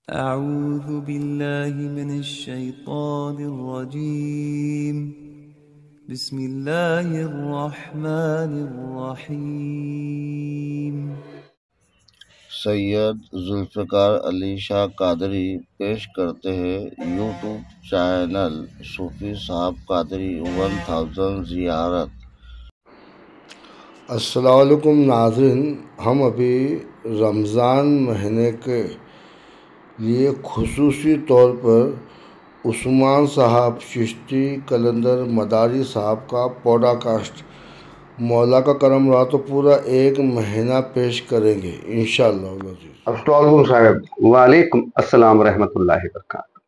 أعوذ بالله من الشيطان الرجيم بسم الله الرحمن الرحيم سید ذوالفقار علی شاہ قادری پیش کرتے ہیں یوٹیوب چینل صوفی صاحب قادری 1000 زیارت۔ السلام علیکم ناظرین، ہم ابھی رمضان مہینے کے لیے خصوصی طور پر عثمان صاحب چشتی کلندر مداری صاحب کا پوڈا کاسٹ مولا کا کرم رہا تو پورا ایک مہینہ پیش کریں گے انشاءاللہ العزیز۔ السلام علیکم صاحب۔ وعلیکم السلام ورحمۃ اللہ وبرکاتہ۔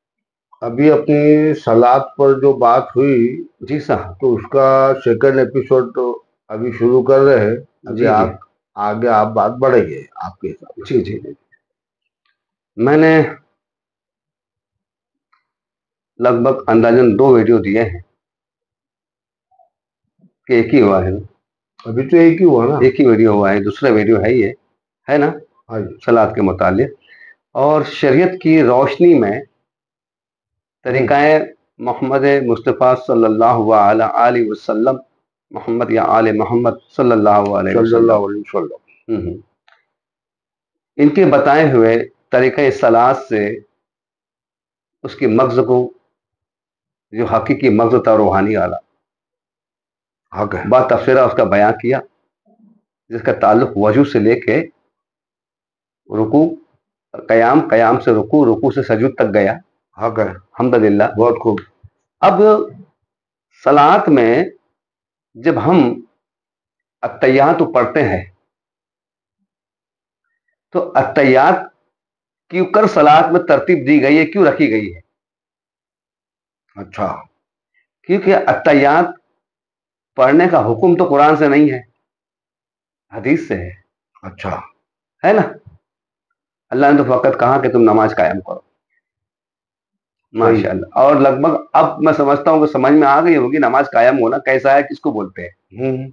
ابھی اپنی سلاد پر جو بات ہوئی جی صاحب، تو اس کا سیکنڈ ایپیسوڈ تو ابھی شروع کر رہے ہیں۔ جی آپ آگے آپ بات بڑھیں گے آپ کے حساب سے۔ جی میں نے لگ بھگ اندازاً 2 ویڈیو دیے ہیں کہ ایک ہی ہوا ہے نا، ابھی تو ایک ہی ہوا نا، ایک ہی ویڈیو ہوا ہے، دوسرا ویڈیو ہے یہ ہے نا ہاں جی، سلاد کے متعلق اور شریعت کی روشنی میں طریقہ محمد مصطفیٰ صلی اللہ علیہ وسلم، محمد یا آل محمد صلی اللہ علیہ وسلم، ان کے بتائے ہوئے طریقہ سلاد سے اس کی مغز کو جو حقیقی مغز تھا روحانی والا بات تفسیرہ اس کا بیان کیا، جس کا تعلق وضو سے لے کے رکوع، قیام سے رکوع سے سجود تک گیا۔ الحمدللہ، بہت خوب۔ اب صلاۃ میں جب ہم التحیات پڑھتے ہیں تو التحیات کیوں کر صلاۃ میں ترتیب دی گئی ہے، کیوں رکھی گئی ہے؟ اچھا، کیونکہ التحیات پڑھنے کا حکم تو قرآن سے نہیں ہے، حدیث سے ہے۔ اچھا، ہے نا، اللہ نے تو فقط کہا کہ تم نماز قائم کرو، ماشاء اللہ۔ اور لگ بھگ اب میں سمجھتا ہوں کہ سمجھ میں آ گئی ہوگی نماز قائم ہونا کیسا ہے، کس کو بولتے ہیں۔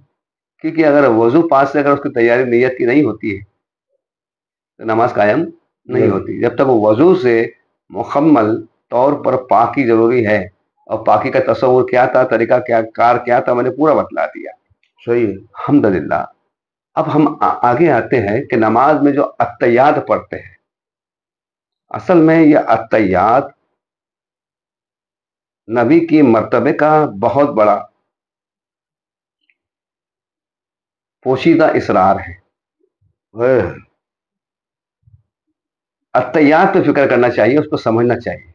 کیونکہ اگر وضو پاس سے اگر اس کی تیاری نیت کی نہیں ہوتی ہے تو نماز قائم نہیں ہوتی، جب تک وضو سے مکمل طور پر پاکی ضروری ہے۔ اور پاکی کا تصور کیا تھا، طریقہ کار کیا تھا، میں نے پورا بتلا دیا۔ صحیح ہے، الحمدللہ۔ اب ہم آگے آتے ہیں کہ نماز میں جو التحیات پڑھتے ہیں، اصل میں یہ التحیات نبی کی مرتبے کا بہت بڑا پوشیدہ اسرار ہے۔ التحیات پہ فکر کرنا چاہیے، اس کو سمجھنا چاہیے،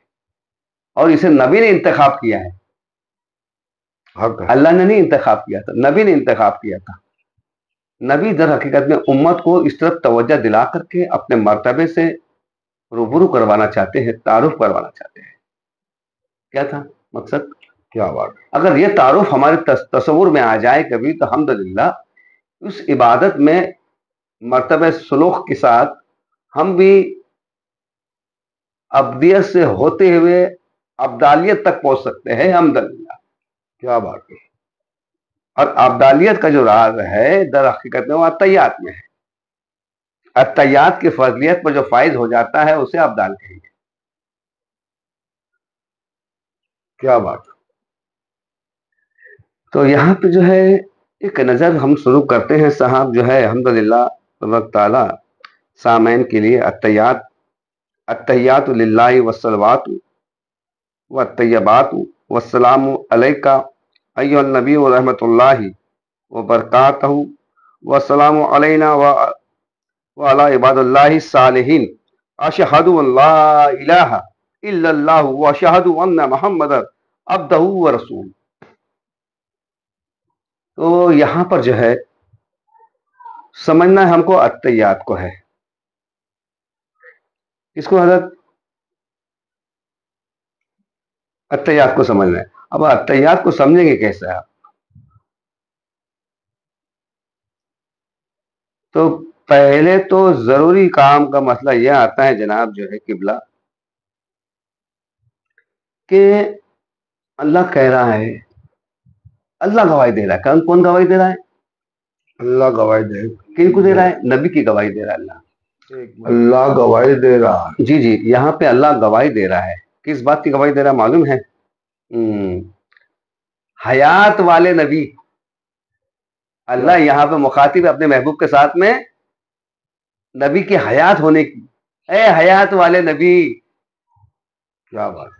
اور اسے نبی نے انتخاب کیا ہے، اللہ نے نہیں انتخاب کیا تھا، نبی نے انتخاب کیا تھا۔ نبی در حقیقت میں امت کو اس طرف توجہ دلا کر کے اپنے مرتبے سے روبرو کروانا چاہتے ہیں، تعارف کروانا چاہتے ہیں۔ کیا تھا مقصد؟ کیا بات۔ اگر یہ تعارف ہمارے تصور میں آ جائے کبھی تو الحمدللہ اس عبادت میں مرتبہ سلوک کے ساتھ ہم بھی ابدیت سے ہوتے ہوئے ابدالیت تک پہنچ سکتے ہیں، الحمدللہ۔ کیا بات ہے۔ اور ابدالیت کا جو راز ہے در حقیقت میں وہ التحیات میں ہے۔ التحیات کی فضلیت پر جو فائز ہو جاتا ہے اسے ابدال کہیں گے۔ کیا بات۔ تو یہاں پہ جو ہے ایک نظر ہم شروع کرتے ہیں صاحب، جو ہے الحمدللہ تبارک تعالی سامعین کے لیے التحیات للہ والصلوات والطیبات والسلام علیک ایھا النبی ورحمۃ اللہ وبرکاتہ والسلام علینا وعلی عباد اللہ الصالحین اشہد ان لا الہ الا اللہ واشہد ان محمد عبدہ ورسولہ۔ تو یہاں پر جو ہے سمجھنا ہے ہم کو التحیات کو ہے، اس کو حضرت التحیات کو سمجھنا ہے۔ اب التحیات کو سمجھیں گے کیسے آپ؟ تو پہلے تو ضروری کام کا مسئلہ یہ آتا ہے جناب جو ہے قبلہ، کہ اللہ کہہ رہا ہے، اللہ گواہی دے رہا ہے۔ کون گواہی دے رہا ہے؟ اللہ گواہی دے۔ کن کو دے رہا ہے؟ نبی کی گواہی دے رہا ہے اللہ۔ اللہ گواہی دے رہا ہے. جی جی، یہاں پہ اللہ گواہی دے رہا ہے. کس بات کی گواہی دے رہا ہے معلوم ہے؟ حیات والے نبی. اللہ یہاں پہ مخاطب ہے اپنے محبوب کے ساتھ میں نبی کی حیات ہونے کی. اے حیات والے نبی. کیا بات.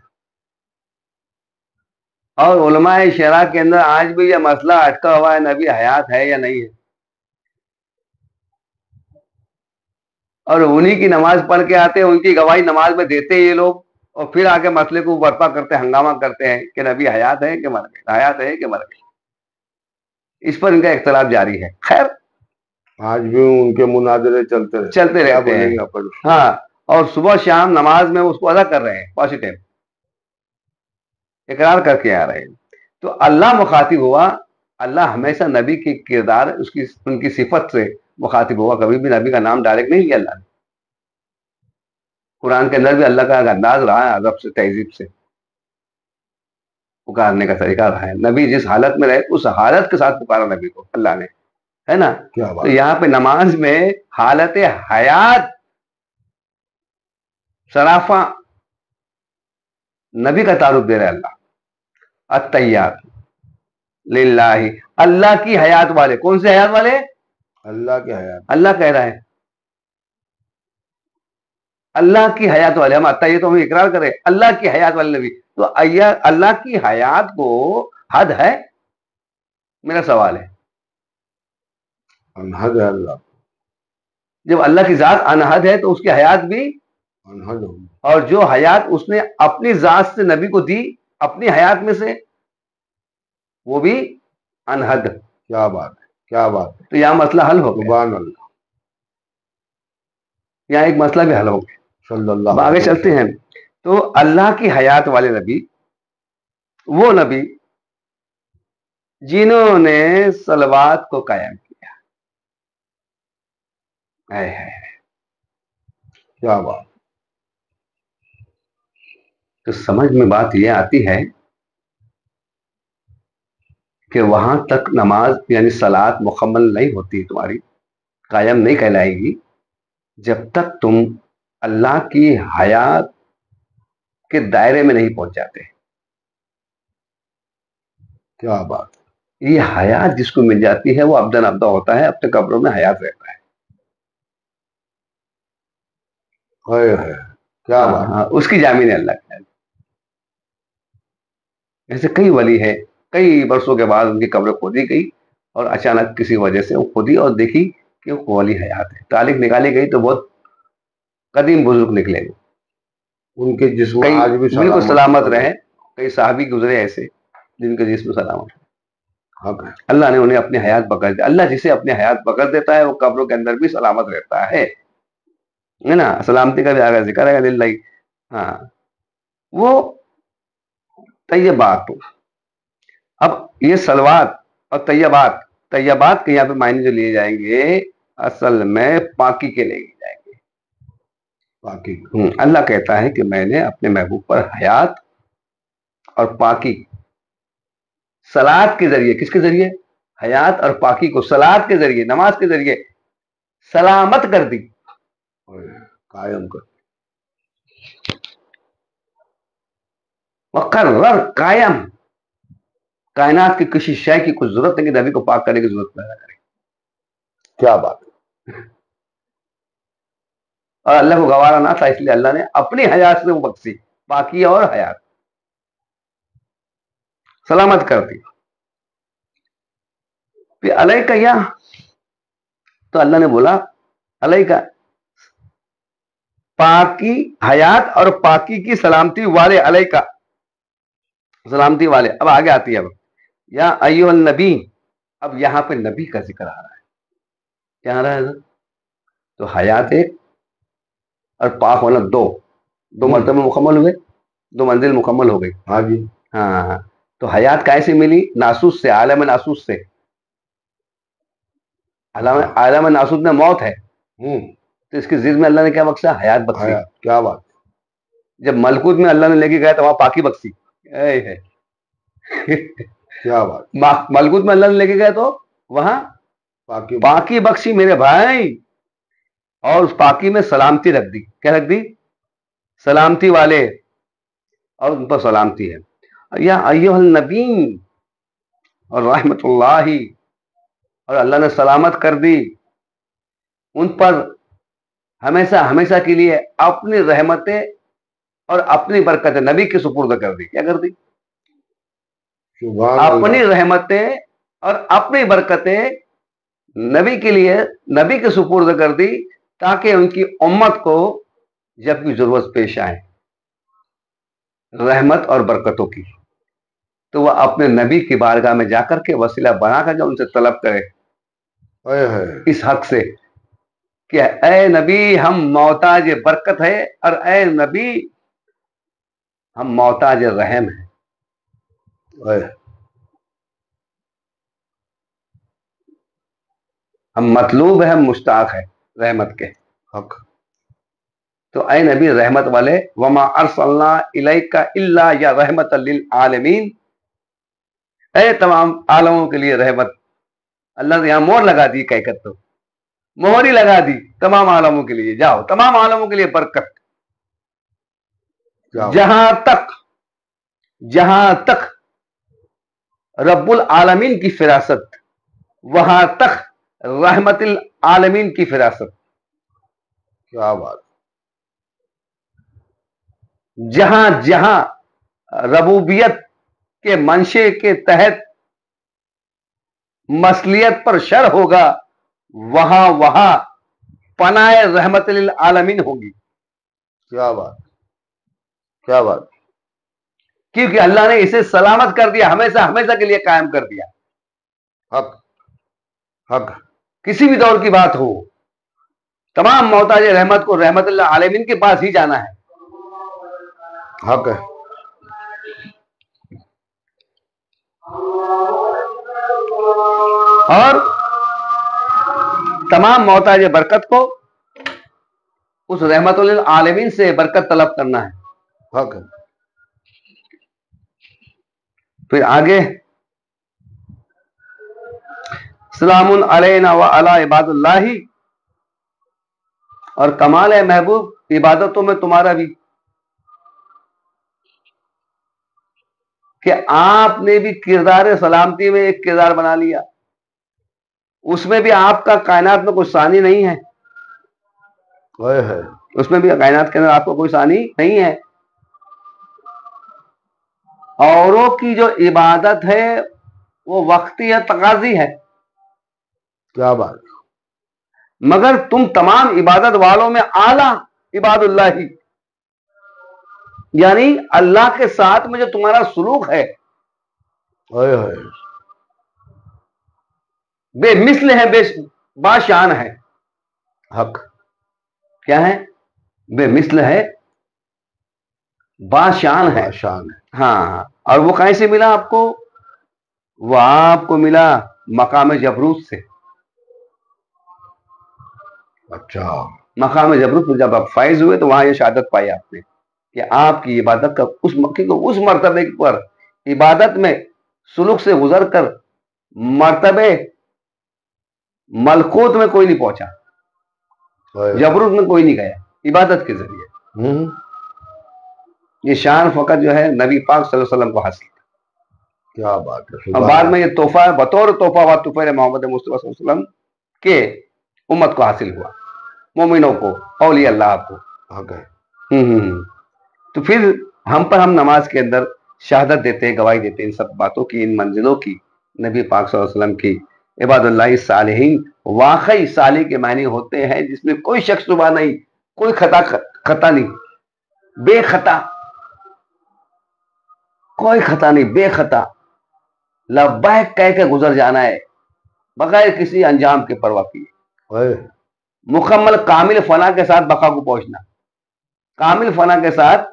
اور علماء شرع کے اندر آج بھی یہ مسئلہ اٹکا ہوا ہے نبی حیات ہے یا نہیں ہے. اور انہی کی نماز پڑھ کے آتے ہیں، ان کی گواہی نماز میں دیتے ہیں یہ لوگ، اور پھر آگے مسئلے کو برپا کرتے ہیں، ہنگامہ کرتے ہیں کہ نبی حیات ہے کہ مر گئے، حیات ہے کہ مر گئے. اس پر ان کا اختلاف جاری ہے. خیر آج بھی ان کے مناظرے چلتے رہتے ہیں. ہاں، اور صبح شام نماز میں اس کو ادا کر رہے ہیں، پازیٹیو اقرار کر کے آ رہے ہیں. تو اللہ مخاطب ہوا. اللہ ہمیشہ نبی کی کردار ان کی صفت سے مخاطب ہوا. کبھی بھی نبی کا نام ڈائریکٹ نہیں لیا اللہ نے. قرآن کے اندر بھی اللہ کا انداز رہا ہے، ادب سے تہذیب سے پکارنے کا طریقہ رہا ہے. نبی جس حالت میں رہے اس حالت کے ساتھ پکارا نبی کو اللہ نے، ہے نا. تو یہاں پہ نماز میں حالت حیات شرافہ نبی کا تعارف دے رہے اللہ. الطیات للہ، اللہ کی حیات والے. کون سے حیات والے؟ اللہ کی حیات. اللہ کہہ رہا ہے اللہ کی حیات والے. ہم یہ تو ہم اقرار کریں اللہ کی حیات والے نبی. تو اللہ کی حیات کو حد ہے؟ میرا سوال ہے. انحد ہے اللہ. جب اللہ کی ذات انحد ہے تو اس کی حیات بھی انحد ہو. اور جو حیات اس نے اپنی ذات سے نبی کو دی اپنی حیات میں سے، وہ بھی انحد. کیا بات ہے، کیا بات ہے. تو یہاں مسئلہ حل ہو گیا. سبحان اللہ. یہاں ایک مسئلہ بھی حل ہو گیا. صلی اللہ. آگے چلتے ہیں. تو اللہ کی حیات والے نبی وہ نبی جنہوں نے صلوات کو قائم کیا. کیا بات. تو سمجھ میں بات یہ آتی ہے کہ وہاں تک نماز یعنی صلات مکمل نہیں ہوتی، تمہاری قائم نہیں کہلائے گی جب تک تم اللہ کی حیات کے دائرے میں نہیں پہنچ جاتے. کیا بات. یہ حیات جس کو مل جاتی ہے وہ ابدن ابدا ہوتا ہے، اپنے قبروں میں حیات رہتا ہے. کیا بات. اس کی جامین اللہ کی. ایسے کئی ولی ہے، کئی برسوں کے بعد ان کی قبر کھودی گئی اور اچانک کسی وجہ سے وہ کھودی اور دیکھی کہ وہ ولی حیات ہے. تاریخ نکالی گئی تو بہت قدیم بزرگ نکلے گئے. ان کے جسم آج بھی بالکل سلامت رہے. کئی صحابی گزرے ایسے جن کے جسم سلامت ہے. اللہ نے انہیں اپنی حیات بخش دی. اللہ جسے اپنی حیات بخش دیتا ہے وہ قبروں کے اندر بھی سلامت رہتا ہے نا. سلامتی کا بھی آگے ذکر ہے للہ. ہاں، وہ طیبات. اب یہ صلوات اور طیبات کے یہاں پہ معنی جو لیے جائیں گے اصل میں پاکی کے لیے جائیں گے. پاکی. اللہ کہتا ہے کہ میں نے اپنے محبوب پر حیات اور پاکی صلات کے ذریعے. کس کے ذریعے؟ حیات اور پاکی کو صلات کے ذریعے، نماز کے ذریعے سلامت کر دی، قائم کر. وقرر قائم. کائنات کی کسی شے کی کوئی ضرورت نہیں کہ نبی کو پاک کرنے کی ضرورت پیدا کرے. کیا بات. اور اللہ کو گوارا نہ تھا اس لیے اللہ نے اپنی حیات سے وہ بخشی، پاکی اور حیات سلامت کر دی. پھر علیہ کا یا تو اللہ نے بولا علیہ کا پاکی حیات اور پاکی کی سلامتی والے، علیہ کا سلامتی والے. اب آگے آتی ہے اب یا ایھا النبی. اب یہاں پہ نبی کا ذکر آ رہا ہے. کیا آ رہا ہے؟ تو حیات ایک اور پاک ہونا دو مرتبہ مکمل ہوئے، دو منزل مکمل ہو گئی. ہاں جی. ہاں. تو حیات کیسے ملی؟ ناسوس سے، عالم ناسوس سے. عالم ناسوس میں موت ہے تو اس کی ضد میں اللہ نے کیا بخشا؟ حیات بخشی. کیا بات. جب ملکوت میں اللہ نے لے کے گیا تو وہاں پاکی بخشی. کیا بات. ملکوت میں اللہ نے لے کے گیا تو وہاں پاکی بخشی میرے بھائی. اور اس پاکی میں سلامتی رکھ دی. کیا رکھ دی؟ سلامتی والے، اور ان پر سلامتی ہے. یا ایھا النبی، اور رحمت اللہ، اور اللہ نے سلامت کر دی ان پر ہمیشہ ہمیشہ کے لیے اپنی رحمتیں اور اپنی برکتیں نبی کے سپرد کر دی. کیا کر دی؟ سبحان اپنی اللہ. رحمتیں اور اپنی برکتیں نبی کے لیے، نبی کے سپرد کر دی، تاکہ ان کی امت کو جب بھی ضرورت پیش آئے رحمت اور برکتوں کی، تو وہ اپنے نبی کی بارگاہ میں جا کر کے وسیلہ بنا کر جو ان سے طلب کرے اے ہے. اس حق سے کہ اے نبی ہم محتاج برکت ہے، اور اے نبی ہم محتاج رحم ہیں. اے. ہم مطلوب ہے، ہم مشتاق ہے رحمت کے. حق. تو اے نبی رحمت والے، وما ارسلنا الیک الا یا رحمت للعالمین، اے تمام عالموں کے لیے رحمت. اللہ نے یہاں مہر لگا دی، کہہ کر تو مہر ہی لگا دی تمام عالموں کے لیے. جاؤ تمام عالموں کے لیے برکت. کیا جہاں تک رب العالمین کی فراست، وہاں تک رحمت العالمین کی فراست. کیا بات. جہاں جہاں ربوبیت کے منشے کے تحت مصلیت پر شر ہوگا، وہاں وہاں پناہ رحمت للعالمین ہوگی. کیا بات. کیا بات. کیونکہ اللہ نے اسے سلامت کر دیا، ہمیشہ ہمیشہ کے لیے قائم کر دیا. حق. حق. کسی بھی دور کی بات ہو، تمام محتاج رحمت کو رحمت اللہ عالمین کے پاس ہی جانا ہے. حق ہے. اور تمام محتاج برکت کو اس رحمت للعالمین سے برکت طلب کرنا ہے. حق ہے. پھر آگے سلام علینا وعلی عباد اللہ، اور کمال ہے محبوب عبادتوں میں تمہارا بھی، کہ آپ نے بھی کردار سلامتی میں ایک کردار بنا لیا. اس میں بھی آپ کا کائنات میں کوئی ثانی نہیں ہے. اے ہے. اس میں بھی کائنات کے اندر آپ کو کوئی ثانی نہیں ہے. اوروں کی جو عبادت ہے وہ وقتی ہے، تقاضی ہے، کیا بات. مگر تم تمام عبادت والوں میں اعلیٰ عباد اللہ ہی، یعنی اللہ کے ساتھ میں جو تمہارا سلوک ہے اے ہے. بے مثل ہے، باشان ہے. حق. کیا ہے؟ بے مثل ہے، باشان ہے. شان ہے. ہاں. اور وہ کیسے ملا آپ کو؟ وہ آپ کو ملا مقام جبروت سے. اچھا. مقام جبروت میں جب آپ فائز ہوئے تو وہاں یہ شہادت پائی آپ نے کہ آپ کی عبادت کا اس مرتبے پر عبادت میں سلوک سے گزر کر مرتبے ملکوت میں کوئی نہیں پہنچا، جبروت میں کوئی نہیں گیا، عبادت کے ذریعے. یہ شان فقط جو ہے نبی پاک صلی اللہ علیہ وسلم کو حاصل. کیا بات ہے. اور بعد میں یہ تحفہ بطور تحفہ و طفیل محمد مصطفیٰ صلی اللہ علیہ وسلم کے امت کو حاصل ہوا، مومنوں کو، اولیاء اللہ کو. حق ہے. تو پھر ہم نماز کے اندر شہادت دیتے ہیں، گواہی دیتے ہیں ان سب باتوں کی، ان منزلوں کی، نبی پاک صلی اللہ علیہ وسلم کی. عباد اللہ صالحین واقعی صالح کے معنی ہوتے ہیں جس میں کوئی شک شبہ نہیں، کوئی خطا نہیں، بے خطا، کوئی خطا نہیں، بے خطا، لبیک کہہ کے گزر جانا ہے بغیر کسی انجام کے پرواہ کیے. مکمل کامل فنا کے ساتھ بقا کو پہنچنا، کامل فنا کے ساتھ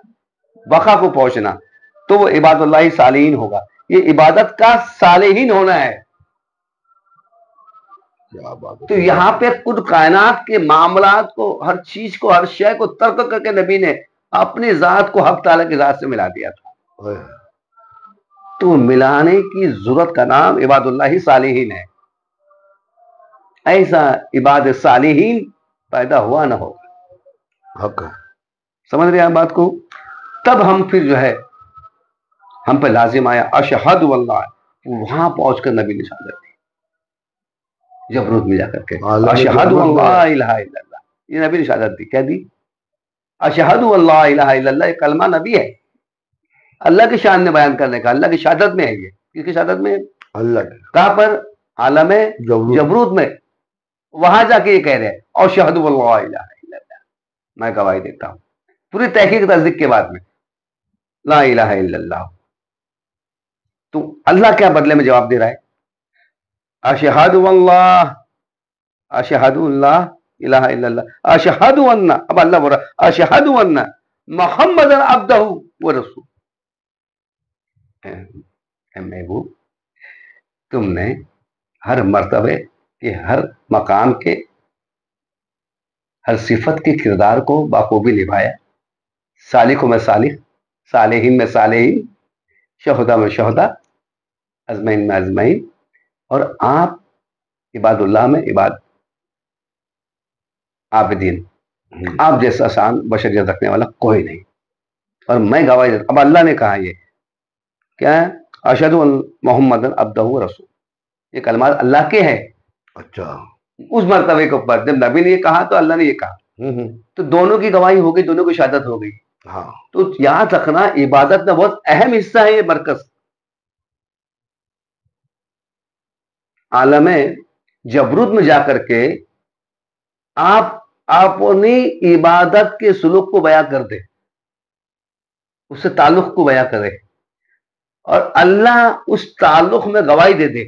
بقا کو پہنچنا، تو وہ عباد اللہ صالحین ہوگا. یہ عبادت کا صالحین ہونا ہے. تو یہاں پہ خود کائنات کے معاملات کو، ہر چیز کو، ہر شے کو ترک کر کے نبی نے اپنی ذات کو حق تعالیٰ کی ذات سے ملا دیا تھا. تو ملانے کی ضرورت کا نام عباد اللہ صالحین ہے. ایسا عباد صالحین پیدا ہوا نہ ہوگا. حق ہے. سمجھ رہے ہیں آپ بات کو؟ تب ہم پھر جو ہے ہم پہ لازم آیا اشہد واللہ. وہاں پہنچ کر نبی نے شہادت دی جبروت میں جا کر کے اشہد واللہ الہ الا اللہ. یہ نبی نے شہادت دی. کیا دی؟ اشہد واللہ الہ الا اللہ. یہ کلمہ نبی ہے اللہ کی شان میں بیان کرنے کا. اللہ کی شہادت میں ہے. یہ کس کی شہادت میں؟ اللہ کی. کہاں پر؟ عالم جبروت میں. وہاں جا کے یہ کہہ رہے ہیں اشہد واللہ الہ الا اللہ. میں گواہی دیتا ہوں پوری تحقیق تصدیق کے بعد میں لا الہ الا اللہ. تو اللہ کیا بدلے میں جواب دے رہا ہے؟ اشہد واللہ اشہد اللہ الہ الا اللہ اشہد ان. اب اللہ بول رہا اشہد ان محمد عبدہ ورسولہ. اے محبوب تم نے ہر مرتبے کے ہر مقام کے ہر صفت کے کردار کو بخوبی نبھایا. صالحوں میں صالح، صالحین میں صالحین، شہداء میں شہداء، ازمین میں ازمین. اور آپ عباد اللہ میں عابدین. آپ جیسا شان بشریت رکھنے والا کوئی نہیں. اور میں گواہی دیتا. اب اللہ نے کہا یہ کیا ہے؟ اشہد ان محمد عبدہ رسول. یہ کلمات اللہ کے ہیں. اچھا. اس مرتبے کے اوپر جب نبی نے یہ کہا تو اللہ نے یہ کہا تو دونوں کی گواہی ہو گئی، دونوں کی شہادت ہو گئی. ہاں. تو یاد رکھنا عبادت میں بہت اہم حصہ ہے یہ مرکز. عالم جبروت میں جا کر کے آپ اپنی عبادت کے سلوک کو بیان کر دے، اس سے تعلق کو بیان کرے اور اللہ اس تعلق میں گواہی دے دے.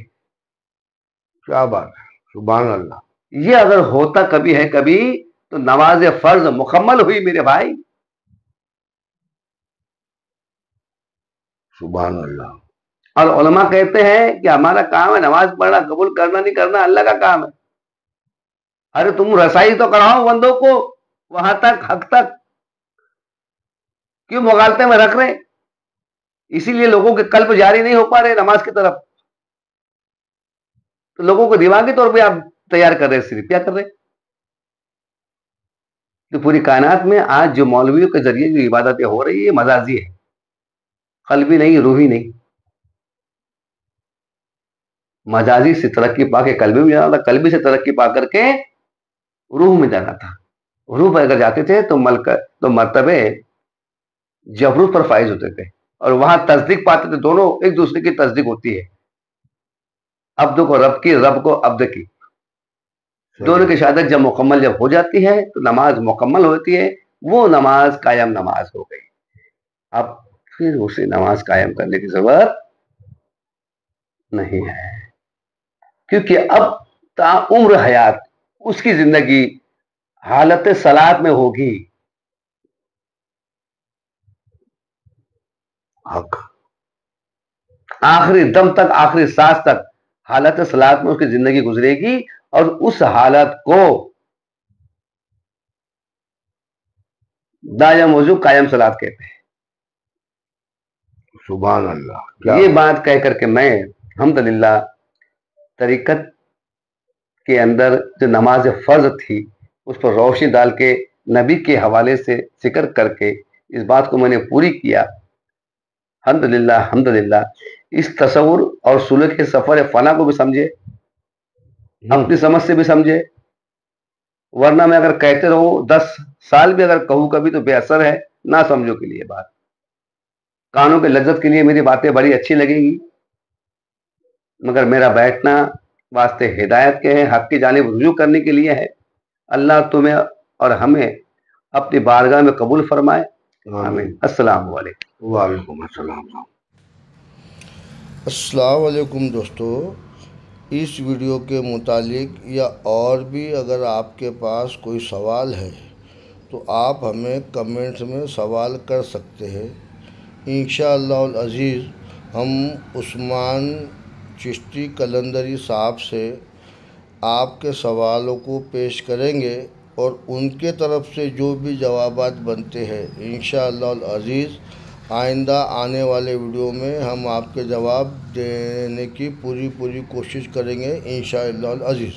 کیا بات ہے. سبحان اللہ. یہ اگر ہوتا کبھی ہے کبھی تو نماز فرض مکمل ہوئی میرے بھائی. سبحان اللہ. اور علماء کہتے ہیں کہ ہمارا کام ہے نماز پڑھنا، قبول کرنا نہیں کرنا اللہ کا کام ہے. ارے تم رسائی تو کراؤ بندوں کو وہاں تک، حق تک. کیوں مغالطے میں رکھ رہے؟ اسی لیے لوگوں کے قلب جاری نہیں ہو پا رہے نماز کی طرف. تو لوگوں کو دماغی طور پہ آپ تیار کر رہے، صرف کیا کر رہے؟ تو پوری کائنات میں آج جو مولویوں کے ذریعے جو عبادتیں ہو رہی ہے مجازی ہے، قلبی نہیں، روحی نہیں. مجازی سے ترقی پا کے قلبی میں جانا تھا، قلبی سے ترقی پا کر کے روح میں جانا تھا. روح پر اگر جاتے تھے تو مرتبے جبروت پر فائز ہوتے تھے اور وہاں تصدیق پاتے تھے. دونوں ایک دوسرے کی تصدیق ہوتی ہے. عبد کو رب کی، رب کو عبد کی. دونوں کی شہادت جب مکمل جب ہو جاتی ہے تو نماز مکمل ہوتی ہے. وہ نماز قائم نماز ہو گئی. اب پھر اسے نماز قائم کرنے کی ضرورت نہیں ہے، کیونکہ اب تا عمر حیات اس کی زندگی حالت صلاۃ میں ہوگی. حق. آخری دم تک، آخری سانس تک حالت صلاۃ میں اس کی زندگی گزرے گی اور اس حالت کو دائم وضو قائم صلاۃ کہتے ہیں. سبحان اللہ. یہ بات کہہ کر کے میں الحمدللہ طریقت کے اندر جو نماز فرض تھی اس پر روشنی ڈال کے نبی کے حوالے سے ذکر کر کے اس بات کو میں نے پوری کیا. الحمدللہ اس تصور اور سلوک کے سفر فنا کو بھی سمجھے، اپنی سمجھ سے بھی سمجھے. ورنہ میں اگر کہتے رہوں 10 سال بھی اگر کہوں کبھی تو بے اثر ہے. نہ سمجھو کے لیے بات، کانوں کے لذت کے لیے میری باتیں بڑی اچھی لگیں گی، مگر میرا بیٹھنا واسطے ہدایت کے ہے، حق کی جانب رجوع کرنے کے لیے ہے. اللہ تمہیں اور ہمیں اپنی بارگاہ میں قبول فرمائے. آمین. السلام علیکم. وعلیکم السلام. السلام علیکم دوستو. اس ویڈیو کے متعلق یا اور بھی اگر آپ کے پاس کوئی سوال ہے تو آپ ہمیں کمنٹس میں سوال کر سکتے ہیں. انشاءاللہ العزیز ہم عثمان چشتی قلندری صاحب سے آپ کے سوالوں کو پیش کریں گے اور ان کے طرف سے جو بھی جوابات بنتے ہیں انشاءاللہ العزیز آئندہ آنے والے ویڈیو میں ہم آپ کے جواب دینے کی پوری کوشش کریں گے انشاءاللہ العزیز.